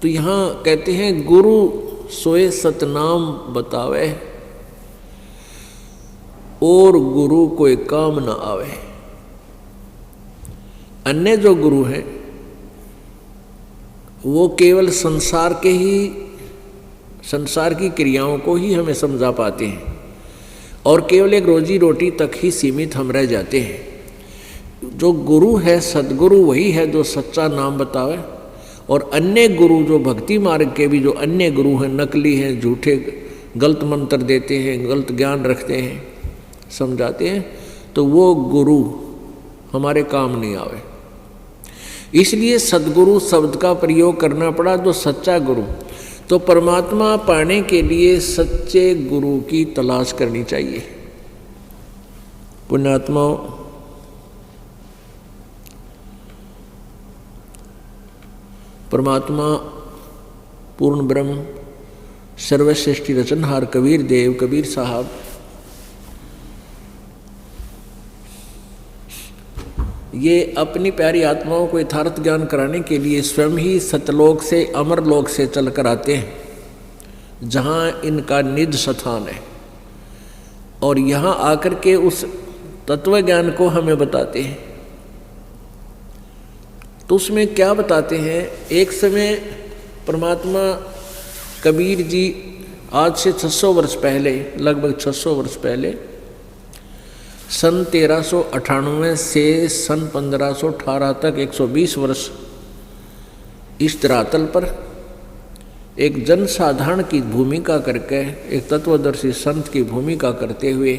तो यहाँ कहते हैं गुरु सोए सतनाम बतावे और गुरु कोई काम न आवे। अन्य जो गुरु हैं वो केवल संसार की क्रियाओं को ही हमें समझा पाते हैं और केवल एक रोजी रोटी तक ही सीमित हम रह जाते हैं। जो गुरु है सद्गुरु वही है जो सच्चा नाम बतावे। और अन्य गुरु जो भक्ति मार्ग के भी जो अन्य गुरु हैं, नकली हैं, झूठे गलत मंत्र देते हैं, गलत ज्ञान रखते हैं, समझाते हैं, तो वो गुरु हमारे काम नहीं आवे। इसलिए सद्गुरु शब्द का प्रयोग करना पड़ा, जो सच्चा गुरु। तो परमात्मा पाने के लिए सच्चे गुरु की तलाश करनी चाहिए। पुण्यात्माओं, परमात्मा पूर्ण ब्रह्म सर्वश्रेष्ठी रचनहार कबीर देव कबीर साहब ये अपनी प्यारी आत्माओं को यथार्थ ज्ञान कराने के लिए स्वयं ही सतलोक से अमरलोक से चलकर आते हैं, जहाँ इनका निज स्थान है, और यहाँ आकर के उस तत्व ज्ञान को हमें बताते हैं। तो उसमें क्या बताते हैं? एक समय परमात्मा कबीर जी आज से 600 वर्ष पहले, लगभग 600 वर्ष पहले, सन 1398 से सन 1518 तक 120 वर्ष इस धरातल पर एक जनसाधारण की भूमिका करके, एक तत्वदर्शी संत की भूमिका करते हुए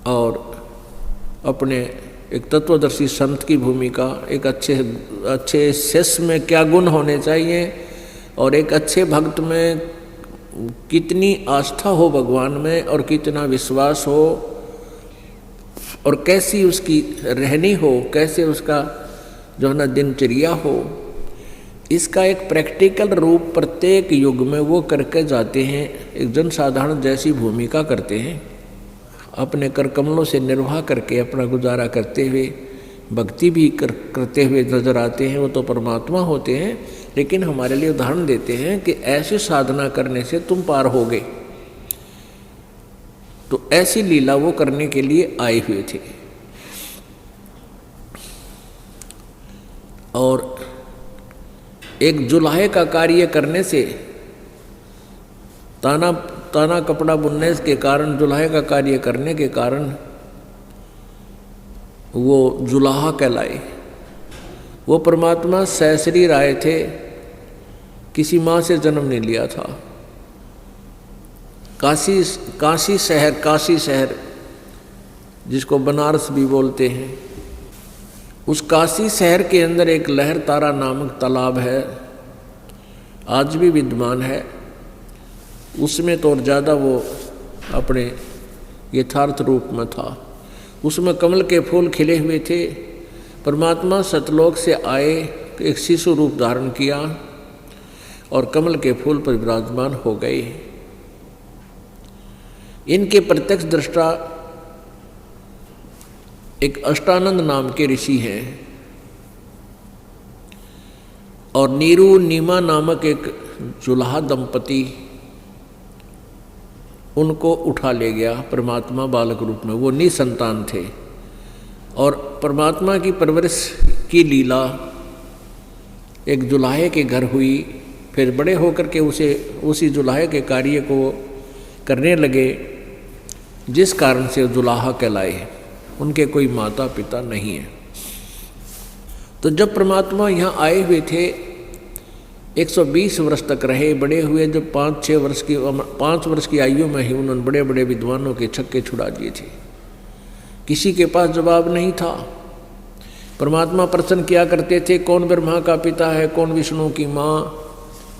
और अपने एक तत्वदर्शी संत की भूमिका, एक अच्छे शिष्य में क्या गुण होने चाहिए और एक अच्छे भक्त में कितनी आस्था हो भगवान में और कितना विश्वास हो और कैसी उसकी रहनी हो, कैसे उसका जो है ना दिनचर्या हो, इसका एक प्रैक्टिकल रूप प्रत्येक युग में वो करके जाते हैं। एक जनसाधारण जैसी भूमिका करते हैं, अपने कर कमलों से निर्वाह करके अपना गुजारा करते हुए भक्ति भी करते हुए नजर आते हैं। वो तो परमात्मा होते हैं, लेकिन हमारे लिए उदाहरण देते हैं कि ऐसी साधना करने से तुम पार होगे। तो ऐसी लीला वो करने के लिए आए हुए थे। और एक जुलाहे का कार्य करने से, ताना कपड़ा बुनने के कारण, जुलाहे का कार्य करने के कारण वो जुलाहा कहलाए। वो परमात्मा सहस्री राय थे, किसी माँ से जन्म नहीं लिया था। काशी शहर जिसको बनारस भी बोलते हैं, उस काशी शहर के अंदर एक लहर तारा नामक तालाब है, आज भी विद्यमान है। उसमें तो और ज़्यादा वो अपने यथार्थ रूप में था। उसमें कमल के फूल खिले हुए थे। परमात्मा सतलोक से आए, एक शिशु रूप धारण किया और कमल के फूल पर विराजमान हो गए। इनके प्रत्यक्ष दृष्टा एक अष्टानंद नाम के ऋषि हैं और नीरू नीमा नामक एक जुलाहा दंपति उनको उठा ले गया परमात्मा बालक रूप में। वो निसंतान थे और परमात्मा की परवरिश की लीला एक जुलाहे के घर हुई। फिर बड़े होकर के उसी जुलाहे के कार्य को करने लगे, जिस कारण से जुलाहा कहलाए। उनके कोई माता पिता नहीं है। तो जब परमात्मा यहाँ आए हुए थे, 120 वर्ष तक रहे, बड़े हुए। जब 5 वर्ष की आयु में ही उन्होंने बड़े बड़े विद्वानों के छक्के छुड़ा दिए थे। किसी के पास जवाब नहीं था। परमात्मा प्रश्न किया करते थे, कौन ब्रह्मा का पिता है, कौन विष्णु की माँ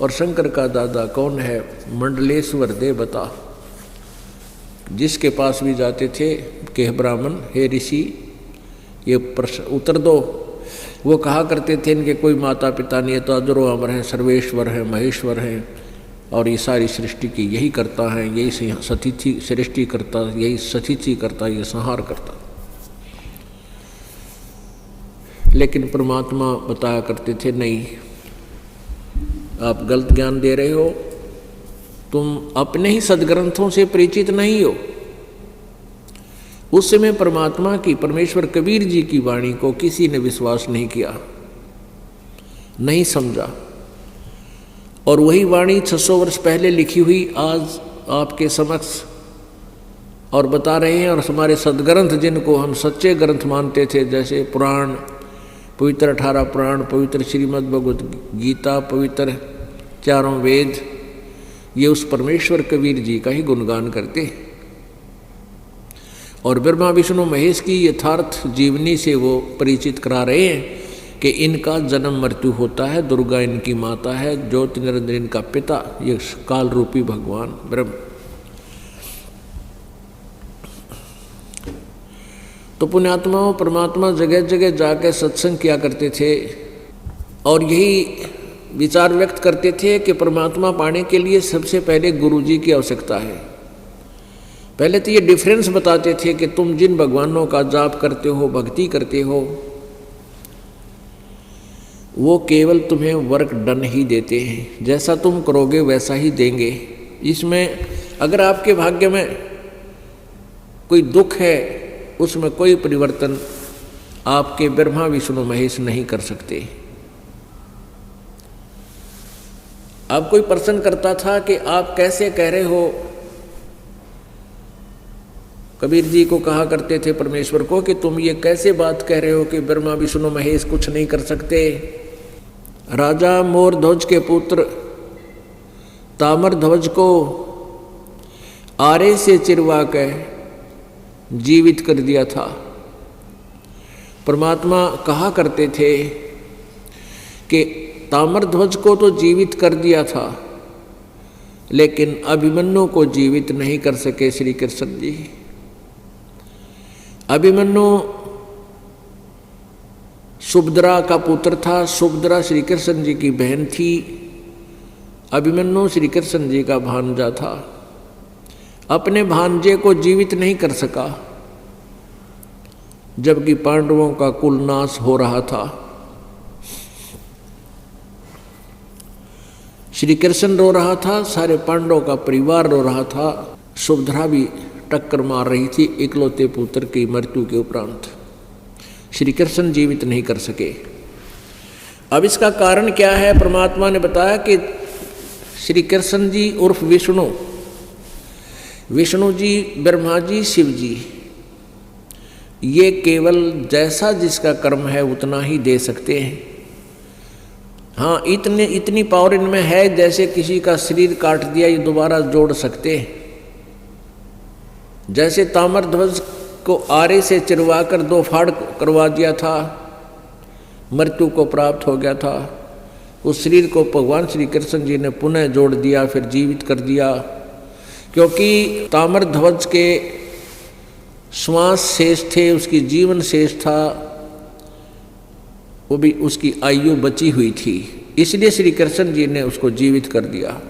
और शंकर का दादा कौन है, मंडलेश्वर दे बता। जिसके पास भी जाते थे कि ब्राह्मण, हे ऋषि, ये प्रश्न उत्तर दो। वो कहा करते थे, इनके कोई माता पिता नहीं है, तो अजरो अमर हैं, सर्वेश्वर हैं, महेश्वर हैं और ये सारी सृष्टि की यही करता है, यही सतिथि सृष्टि करता, यही सतिथि करता, ये संहार करता। लेकिन परमात्मा बताया करते थे, नहीं, आप गलत ज्ञान दे रहे हो, तुम अपने ही सदग्रंथों से परिचित नहीं हो। उस समय परमात्मा की, परमेश्वर कबीर जी की वाणी को किसी ने विश्वास नहीं किया, नहीं समझा। और वही वाणी 600 वर्ष पहले लिखी हुई आज आपके समक्ष और बता रहे हैं। और हमारे सदग्रंथ जिनको हम सच्चे ग्रंथ मानते थे, जैसे पुराण, पवित्र 18 पुराण, पवित्र श्रीमद् भगवत गीता, पवित्र चारों वेद, ये उस परमेश्वर कबीर जी का ही गुणगान करते हैं। और ब्रह्मा विष्णु महेश की यथार्थ जीवनी से वो परिचित करा रहे हैं कि इनका जन्म मृत्यु होता है, दुर्गा इनकी माता है, ज्योति निरंजन इनका पिता, ये काल रूपी भगवान ब्रह्म। तो पुण्यात्माओं, परमात्मा जगह जगह जाकर सत्संग किया करते थे और यही विचार व्यक्त करते थे कि परमात्मा पाने के लिए सबसे पहले गुरु जी की आवश्यकता है। पहले तो ये डिफरेंस बताते थे कि तुम जिन भगवानों का जाप करते हो, भक्ति करते हो, वो केवल तुम्हें वर्क डन ही देते हैं, जैसा तुम करोगे वैसा ही देंगे। इसमें अगर आपके भाग्य में कोई दुख है, उसमें कोई परिवर्तन आपके ब्रह्मा विष्णु महेश नहीं कर सकते। अब कोई प्रश्न करता था कि आप कैसे कह रहे हो, कबीर जी को कहा करते थे परमेश्वर को कि तुम ये कैसे बात कह रहे हो कि ब्रह्मा विष्णु महेश कुछ नहीं कर सकते। राजा मोर ध्वज के पुत्र तामर ध्वज को आरे से चिरवा के जीवित कर दिया था। परमात्मा कहा करते थे कि तामर ध्वज को तो जीवित कर दिया था, लेकिन अभिमन्यु को जीवित नहीं कर सके श्री कृष्ण जी। अभिमन्यु सुभद्रा का पुत्र था, सुभद्रा श्री कृष्ण जी की बहन थी, अभिमन्यु श्री कृष्ण जी का भांजा था। अपने भांजे को जीवित नहीं कर सका, जबकि पांडवों का कुल नाश हो रहा था। श्री कृष्ण रो रहा था, सारे पांडवों का परिवार रो रहा था, सुभद्रा भी टक्कर मार रही थी इकलौते पुत्र की मृत्यु के उपरांत। श्री कृष्ण जीवित नहीं कर सके। अब इसका कारण क्या है? परमात्मा ने बताया कि श्री कृष्ण जी उर्फ विष्णु, विष्णु जी, ब्रह्मा जी, शिव जी, ये केवल जैसा जिसका कर्म है उतना ही दे सकते हैं। हाँ, इतनी पावर इनमें है, जैसे किसी का शरीर काट दिया ये दोबारा जोड़ सकते हैं। जैसे तामर ध्वज को आरे से चिरवा कर 2 फाड़ करवा दिया था, मृत्यु को प्राप्त हो गया था, उस शरीर को भगवान श्री कृष्ण जी ने पुनः जोड़ दिया, फिर जीवित कर दिया। क्योंकि तामर ध्वज के श्वास शेष थे, उसकी जीवन शेष था, वो भी उसकी आयु बची हुई थी, इसलिए श्री कृष्ण जी ने उसको जीवित कर दिया।